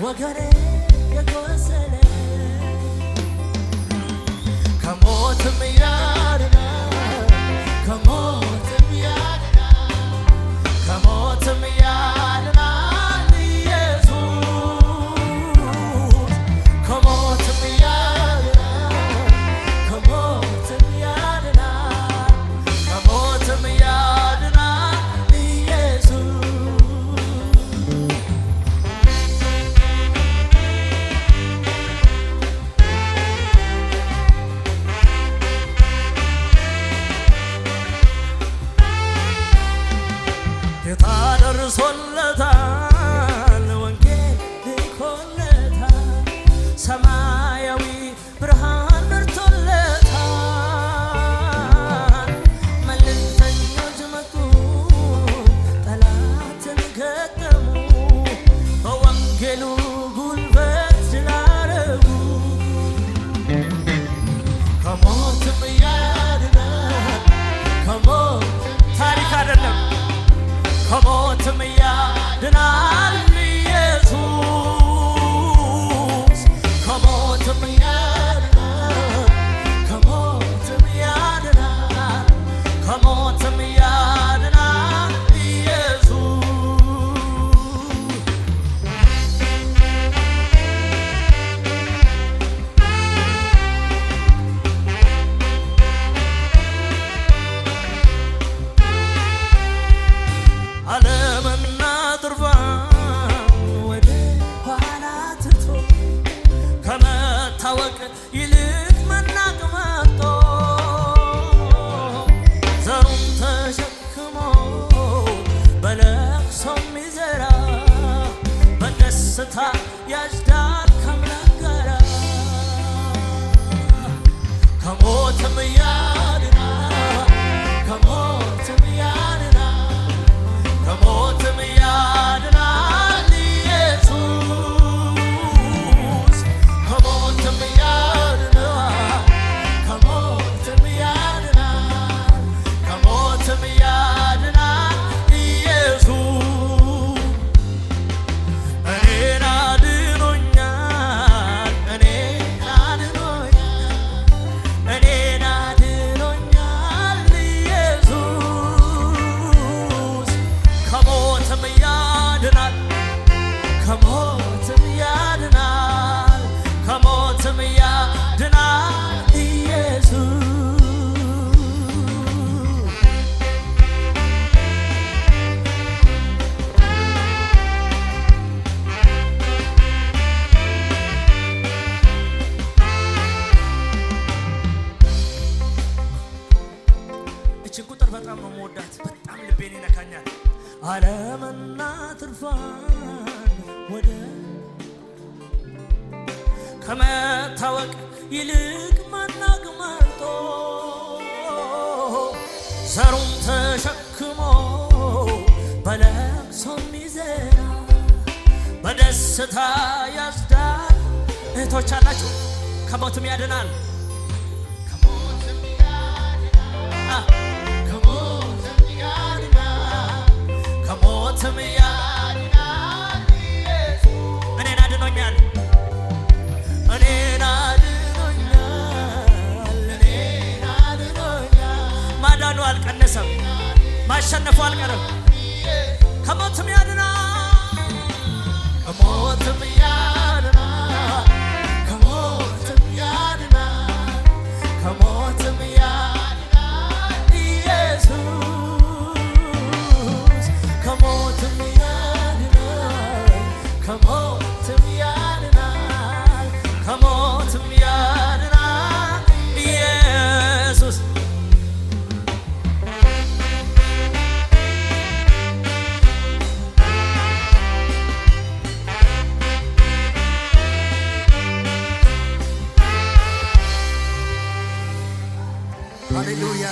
ወገኔ የቆሰለ ከሞትም ያድናል ከሞትም ያድናል ከሞትም ያድናል ኢየሱስ ከሞትም ያድናል ከሞትም ያድናል ከሞትም ያድናል ኢየሱስ ጌታ ደርሶለታል ወንጌል ልኮለታል ሰማያዊ ብርሃን በርቶለታል መልእክተኞች መጡ ጠላትን ገጠሙ በወንጌሉ ጉልበት ስላረጉ ከሞትም ያድናል ከሞት ታሪክ አይደለም ከሞትም ያድናል ኢየሱስ ከሞትም ያድናል ከሞትም ያድናል ከሞትም ያድናል ኢየሱስ ዓለምና ትርፋን ወደ ኋላ ትቶ ከመታወቅ ይልቅ መናቅ መርጦ ዘሩን ተሸክሞ በለቅሶ የሚዘራ በደስታ ያጭዳል ከአምላክ ጋር ከሞትም ያድናል ከሞትም ያድናል ከሞትም ያድናል ኢየሱስ ከሞትም ያድናል ከሞትም ያድናል ከሞትም ያድናል ኢየሱስ እኔን አድኖኛል እኔን አድኖኛል እኔን አድኖኛል ኢየሱስ ከሞትም ያድናል ከሞትም ያድናል ከሞትም ያድናል ኢየሱስ እችን ቁጥር በጣም ነው የምወዳት በጣም ልቤን ይነካኛል ዓለምና ትርፋን ወደ ከመታወቅ ይልቅ መናቅ መርጦ ዘሩን ተሸክሞ በለቅሶ የሚዘራ በደስታ ያጭዳል እህቶች አላችሁ ከሞትም ያድናል ከሞትም ያድናል ከሞትም ያድናል ከሞትም ያድናል ኢየሱስ እኔን አድኖኛል እኔን አድኖኛል እኔን አድኖኛል ማዳኑ አልቀነሰም ማሸነፉ አልቀረም ከሞትም ያድናል ከሞትም ያድናል ከሞትም ያድናል ከሞትም ያድናል ኢየሱስ ከሞትም ያድናል ከሞትም ያድናል ከሞትም ያድናል ኢየሱስ ሃሌሉያ